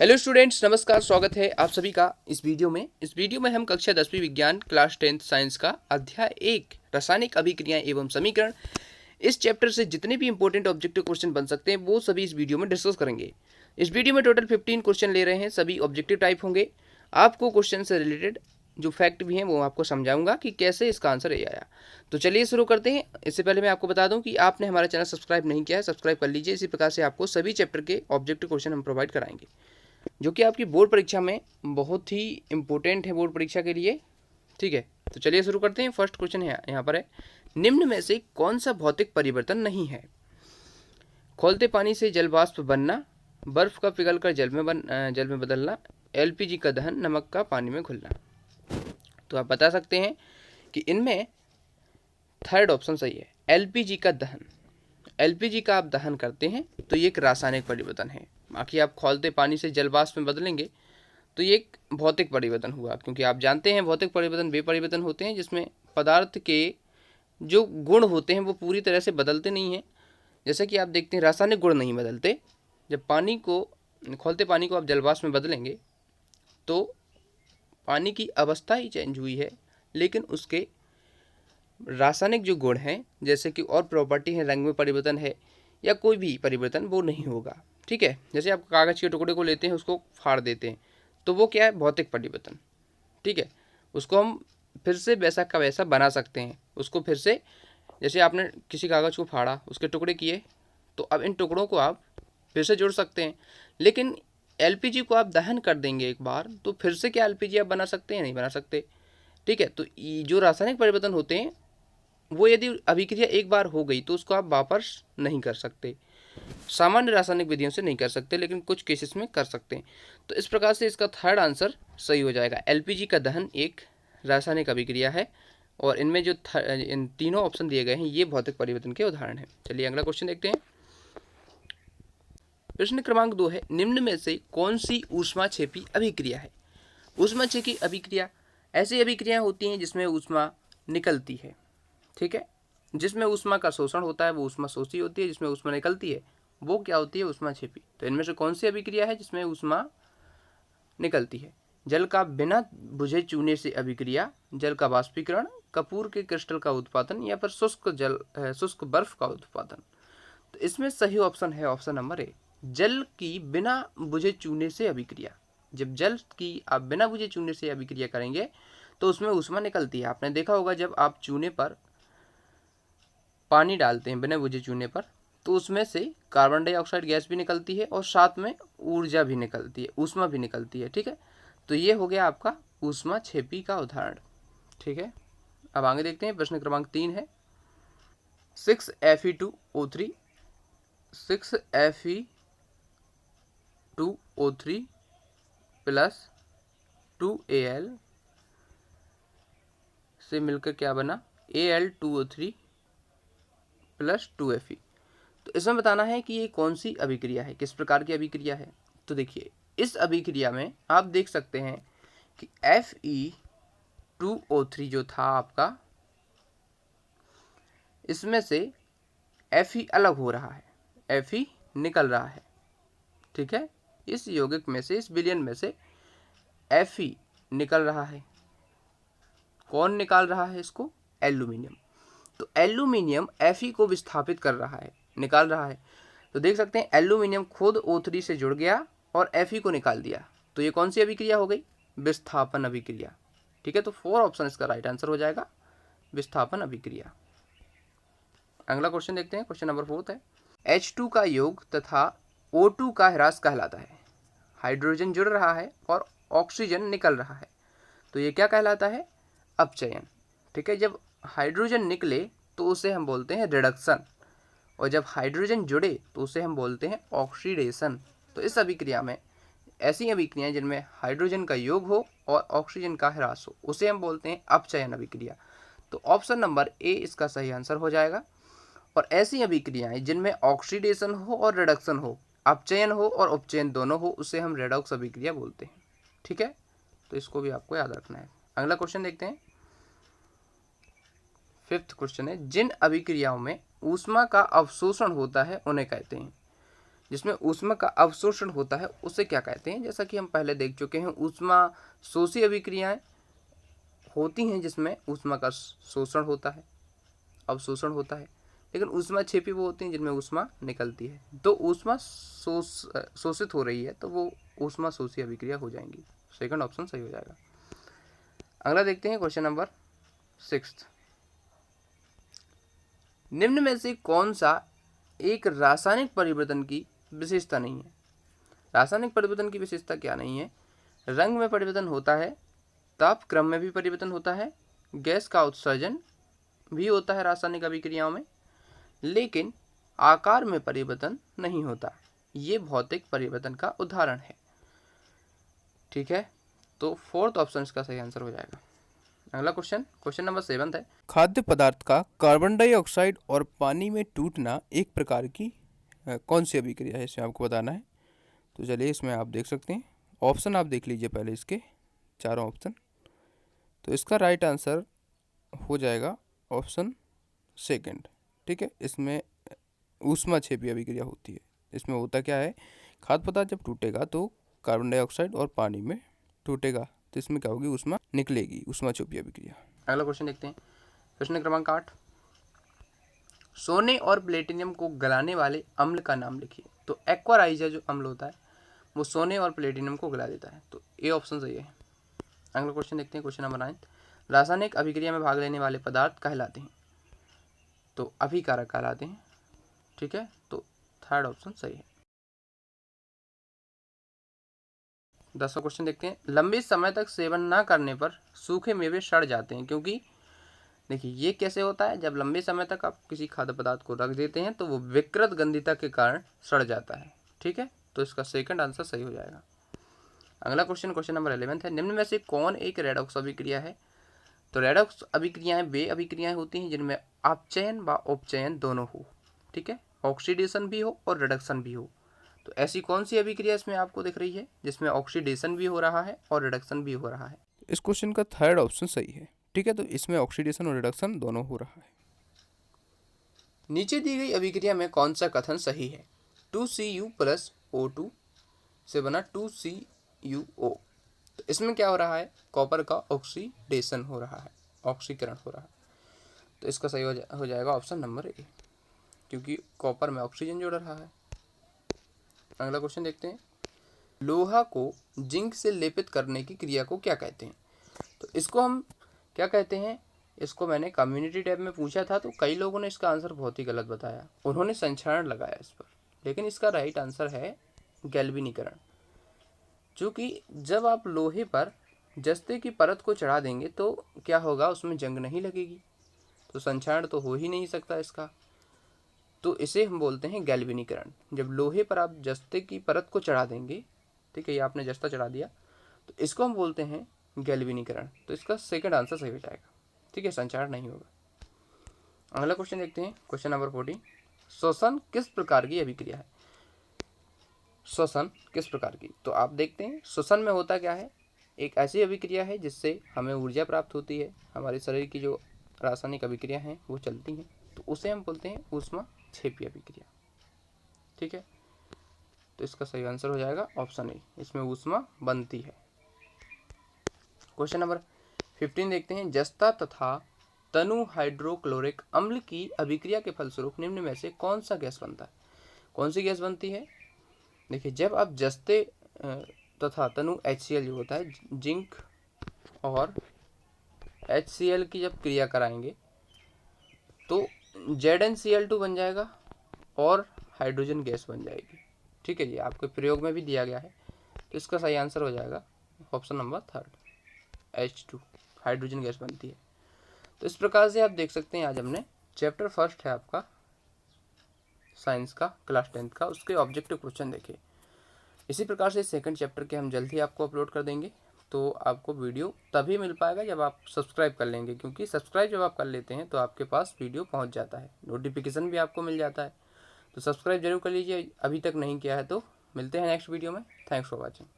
Hello students, नमस्कार। स्वागत है आप सभी का इस वीडियो में हम कक्षा 10वीं विज्ञान क्लास 10th साइंस का अध्याय 1 रासायनिक अभिक्रियाएं एवं समीकरण, इस चैप्टर से जितने भी इंपॉर्टेंट ऑब्जेक्टिव क्वेश्चन बन सकते हैं वो सभी इस वीडियो में डिस्कस करेंगे। इस वीडियो में टोटल 15 क्वेश्चन ले रहे हैं, सभी ऑब्जेक्टिव टाइप होंगे। आपको क्वेश्चन से रिलेटेड जो फैक्ट भी हैं वो आपको समझाऊंगा कि कैसे इसका आंसर ये आया। तो चलिए शुरू करते हैं। इससे पहले मैं आपको बता दूं कि आपने हमारा चैनल सब्सक्राइब नहीं किया है, सब्सक्राइब कर लीजिए। इसी प्रकार से आपको सभी चैप्टर के ऑब्जेक्टिव क्वेश्चन हम प्रोवाइड कराएंगे जो कि आपकी बोर्ड परीक्षा में बहुत ही इंपॉर्टेंट है, बोर्ड परीक्षा के लिए। ठीक है, तो चलिए शुरू करते हैं। फर्स्ट क्वेश्चन है यहाँ पर है, निम्न में से कौन सा भौतिक परिवर्तन नहीं है? खौलते पानी से जल वाष्प बनना, बर्फ का पिघलकर जल में बदलना, एलपीजी का दहन, नमक का पानी में घुलना। तो आप बता सकते हैं कि इनमें थर्ड ऑप्शन सही है, एलपीजी का दहन। एलपीजी का आप दहन करते हैं तो ये एक रासायनिक परिवर्तन है। बाकी आप खौलते पानी से जल वाष्प में बदलेंगे तो ये एक भौतिक परिवर्तन हुआ, क्योंकि आप जानते हैं भौतिक परिवर्तन वे परिवर्तन होते हैं जिसमें पदार्थ के जो गुण होते हैं वो पूरी तरह से बदलते नहीं हैं। जैसे कि आप देखते हैं रासायनिक गुण नहीं बदलते। जब खौलते पानी को आप जलवाष्प में बदलेंगे तो पानी की अवस्था ही चेंज हुई है, लेकिन उसके रासायनिक जो गुण हैं, जैसे कि और प्रॉपर्टी है, रंग में परिवर्तन है या कोई भी परिवर्तन, वो नहीं होगा। ठीक है, जैसे आप कागज़ के टुकड़े को लेते हैं, उसको फाड़ देते हैं, तो वो क्या है? भौतिक परिवर्तन। ठीक है, उसको हम फिर से वैसा का वैसा बना सकते हैं। उसको फिर से, जैसे आपने किसी कागज़ को फाड़ा, उसके टुकड़े किए, तो अब इन टुकड़ों को आप फिर से जोड़ सकते हैं। लेकिन एलपीजी को आप दहन कर देंगे एक बार, तो फिर से क्या एलपीजी आप बना सकते हैं? नहीं बना सकते। ठीक है, तो जो रासायनिक परिवर्तन होते हैं वो यदि अभिक्रिया एक बार हो गई तो उसको आप वापस नहीं कर सकते। सामान्य रासायनिक विधियों से नहीं कर सकते, लेकिन कुछ केसेस में कर सकते हैं। तो इस प्रकार से इसका थर्ड आंसर सही हो जाएगा। एलपीजी का दहन एक रासायनिक अभिक्रिया है और इनमें जो इन तीनों ऑप्शन दिए गए हैं ये भौतिक परिवर्तन के उदाहरण हैं। चलिए अगला क्वेश्चन देखते हैं। प्रश्न क्रमांक 2 है, निम्न में से कौन सी ऊष्माक्षेपी अभिक्रिया है? ऊष्माक्षेपी अभिक्रिया ऐसी अभिक्रिया होती हैं जिसमें ऊष्मा निकलती है। ठीक है, जिसमें ऊष्मा का शोषण होता है वो ऊष्मा शोषी होती है, जिसमें ऊष्मा निकलती है वो क्या होती है? ऊष्माक्षेपी। तो इनमें से कौन सी अभिक्रिया है जिसमें ऊष्मा निकलती है? जल का बिना बुझे चूने से अभिक्रिया, जल का वाष्पीकरण, कपूर के क्रिस्टल का उत्पादन या फिर शुष्क बर्फ का उत्पादन। तो इसमें सही ऑप्शन है ऑप्शन नंबर ए, जल की बिना बुझे चूने से अभिक्रिया। जब जल की आप बिना बुझे चूने से अभिक्रिया करेंगे तो उसमें ऊष्मा निकलती है। आपने देखा होगा जब आप चूने पर पानी डालते हैं, बिना बुझे चूने पर, तो उसमें से कार्बन डाइऑक्साइड गैस भी निकलती है और साथ में ऊर्जा भी निकलती है, ऊष्मा भी निकलती है। ठीक है, तो ये हो गया आपका ऊष्माक्षेपी का उदाहरण। ठीक है, अब आगे देखते हैं। प्रश्न क्रमांक 3 है, 6Fe2O3 6Fe2O3 प्लस 2Al से मिलकर क्या बना? Al2O3 plus 2Fe। तो इसमें बताना है कि ये कौन सी अभिक्रिया है, किस प्रकार की अभिक्रिया है। तो देखिए, इस अभिक्रिया में आप देख सकते हैं कि Fe2O3 जो था आपका, इसमें से Fe अलग हो रहा है, Fe निकल रहा है। ठीक है, इस यौगिक में से, इस विलयन में से Fe निकल रहा है। कौन निकाल रहा है इसको? एल्यूमिनियम। तो एल्यूमिनियम Fe को विस्थापित कर रहा है, निकाल रहा है। तो देख सकते हैं एल्यूमिनियम खुद O3 से जुड़ गया और Fe को निकाल दिया। तो ये कौन सी अभिक्रिया हो गई? विस्थापन अभिक्रिया। ठीक है, तो 4 ऑप्शन इसका राइट आंसर हो जाएगा, विस्थापन अभिक्रिया। अगला क्वेश्चन देखते हैं। क्वेश्चन नंबर 4 है, H2 का योग तथा O2 का ह्रास कहलाता है। हाइड्रोजन जुड़ रहा है और ऑक्सीजन निकल रहा है, तो ये क्या कहलाता है? अपचयन। ठीक है, जब हाइड्रोजन निकले तो उसे हम बोलते हैं रिडक्शन, और जब हाइड्रोजन जुड़े तो उसे हम बोलते हैं ऑक्सीडेशन। तो इस अभिक्रिया में, ऐसी अभिक्रियाएं जिनमें हाइड्रोजन का योग हो और ऑक्सीजन का ह्रास हो, उसे हम बोलते हैं अपचयन अभिक्रिया। तो ऑप्शन नंबर ए इसका सही आंसर हो जाएगा। और ऐसी अभिक्रियाएं जिनमें ऑक्सीडेशन हो और रिडक्शन हो, अपचयन हो और उपचयन दोनों हो, उसे हम रेडॉक्स अभिक्रिया बोलते हैं। ठीक है, तो इसको भी आपको याद रखना है। अगला क्वेश्चन देखते हैं। 5th क्वेश्चन है, जिन अभिक्रियाओं में ऊष्मा का अवशोषण होता है उन्हें कहते हैं। जिसमें ऊष्मा का अवशोषण होता है उसे क्या कहते हैं। जैसा कि हम पहले देख चुके हैं, ऊष्मा शोषी अभिक्रियाएं होती हैं जिसमें ऊष्मा का शोषण होता है, अवशोषण होता है, लेकिन ऊष्मा छिपी वो होती हैं जिनमें ऊष्मा निकलती है। तो ऊष्मा शोषित हो रही है तो वो ऊष्मा शोषी अभिक्रिया हो जाएंगी। सेकंड ऑप्शन सही हो जाएगा। अगला देखते हैं क्वेश्चन नंबर 6। निम्न में से कौन सा एक रासायनिक परिवर्तन की विशेषता नहीं है। रासायनिक परिवर्तन की विशेषता क्या नहीं है। रंग में परिवर्तन होता है, ताप क्रम में भी परिवर्तन होता है, गैस का उत्सर्जन भी होता है रासायनिक अभिक्रियाओं में, लेकिन आकार में परिवर्तन नहीं होता। ये भौतिक परिवर्तन का उदाहरण है। ठीक है, तो फोर्थ ऑप्शन इसका सही आंसर हो जाएगा। अगला क्वेश्चन नंबर 7 है। खाद्य पदार्थ का कार्बन डाइऑक्साइड और पानी में टूटना एक प्रकार की कौन सी अभिक्रिया है, इसे आपको बताना है। तो चलिए इसमें आप देख सकते हैं, ऑप्शन आप देख लीजिए पहले इसके चारों ऑप्शन। तो इसका राइट आंसर हो जाएगा ऑप्शन सेकंड। ठीक है, इसमें ऊष्माक्षेपी अभिक्रिया होती है। इसमें होता क्या है, खाद्य पदार्थ जब टूटेगा तो कार्बन डाइऑक्साइड और पानी में टूटेगा, तो इसमें क्या होगी, ऊष्मा निकलेगी, ऊष्माक्षेपी अभिक्रिया। अगला क्वेश्चन देखते हैं, प्रश्न क्रमांक 8। सोने और प्लेटिनियम को गलाने वाले अम्ल का नाम लिखिए। तो एक्वाराइजर जो अम्ल होता है वो सोने और प्लेटिनियम को गला देता है, तो ए ऑप्शन सही है। अगला क्वेश्चन देखते हैं, क्वेश्चन नंबर 9। रासायनिक अभिक्रिया में भाग लेने वाले पदार्थ कहलाते हैं। तो अभिकारक कहलाते हैं। ठीक है, तो थर्ड ऑप्शन सही है। 10वां क्वेश्चन देखते हैं, लंबे समय तक सेवन न करने पर सूखे मेवे सड़ जाते हैं, क्योंकि देखिए ये कैसे होता है, जब लंबे समय तक आप किसी खाद्य पदार्थ को रख देते हैं तो वो विकृत गंधिता के कारण सड़ जाता है। ठीक है, तो इसका सेकंड आंसर सही हो जाएगा। अगला क्वेश्चन नंबर 11 है। निम्न में से कौन एक रेडॉक्स अभिक्रिया है। तो रेडॉक्स अभिक्रियाएं वे अभिक्रियाएं होती हैं जिनमें अपचयन व उपचयन दोनों हो। ठीक है, ऑक्सीडेशन भी हो और रिडक्शन भी हो। तो ऐसी कौन सी अभिक्रिया इसमें आपको दिख रही है जिसमें ऑक्सीडेशन भी हो रहा है और रिडक्शन भी हो रहा है। इस क्वेश्चन का थर्ड ऑप्शन सही है। ठीक है, तो इसमें ऑक्सीडेशन और रिडक्शन दोनों हो रहा है। नीचे दी गई अभिक्रिया में कौन सा कथन सही है। 2Cu प्लस O2 से बना 2CuO। तो इसमें क्या हो रहा है, कॉपर का ऑक्सीडेशन हो रहा है, ऑक्सीकरण हो रहा है। तो इसका सही हो जाएगा ऑप्शन नंबर ए, क्योंकि कॉपर में ऑक्सीजन जोड़ रहा है। अगला क्वेश्चन देखते हैं, लोहा को जिंक से लेपित करने की क्रिया को क्या कहते हैं। तो इसको हम क्या कहते हैं, इसको मैंने कम्युनिटी टैब में पूछा था तो कई लोगों ने इसका आंसर बहुत ही गलत बताया, उन्होंने संक्षारण लगाया इस पर, लेकिन इसका राइट आंसर है गैल्वेनीकरण। चूँकि जब आप लोहे पर जस्ते की परत को चढ़ा देंगे तो क्या होगा, उसमें जंग नहीं लगेगी, तो संक्षारण तो हो ही नहीं सकता इसका, तो इसे हम बोलते हैं गैल्वेनीकरण। जब लोहे पर आप जस्ते की परत को चढ़ा देंगे, ठीक है, ये आपने जस्ता चढ़ा दिया, तो इसको हम बोलते हैं गैल्वेनीकरण। तो इसका सेकंड आंसर सही हो जाएगा। ठीक है, संचारण नहीं होगा। अगला क्वेश्चन देखते हैं, क्वेश्चन नंबर 14। श्वसन किस प्रकार की अभिक्रिया है। श्वसन किस प्रकार की, तो आप देखते हैं श्वसन में होता क्या है, एक ऐसी अभिक्रिया है जिससे हमें ऊर्जा प्राप्त होती है, हमारे शरीर की जो रासायनिक अभिक्रिया हैं वो चलती हैं, तो उसे हम बोलते हैं ऊष्माक्षेपी अभिक्रिया। ठीक है, तो इसका सही आंसर हो जाएगा ऑप्शन ए, इसमें ऊष्मा बनती है। क्वेश्चन नंबर 15 देखते हैं, जस्ता तथा तनु हाइड्रोक्लोरिक अम्ल की अभिक्रिया के फलस्वरूप निम्न में से कौन सा गैस बनता है। कौन सी गैस बनती है, देखिए जब आप जस्ते तथा तनु HCl जो होता है, जिंक और HCl की जब क्रिया कराएंगे तो ZnCl2 बन जाएगा और हाइड्रोजन गैस बन जाएगी। ठीक है जी, आपके प्रयोग में भी दिया गया है, तो इसका सही आंसर हो जाएगा option number third, H2 hydrogen gas बनती है। तो इस प्रकार से आप देख सकते हैं आज हमने चैप्टर फर्स्ट है आपका साइंस का, क्लास 10th का, उसके ऑब्जेक्टिव क्वेश्चन देखे। इसी प्रकार से सेकंड चैप्टर के हम जल्द ही आपको अपलोड कर देंगे, तो आपको वीडियो तभी मिल पाएगा जब आप सब्सक्राइब कर लेंगे, क्योंकि सब्सक्राइब जब आप कर लेते हैं तो आपके पास वीडियो पहुंच जाता है, नोटिफिकेशन भी आपको मिल जाता है। तो सब्सक्राइब जरूर कर लीजिए, अभी तक नहीं किया है तो। मिलते हैं नेक्स्ट वीडियो में। Thanks for watching.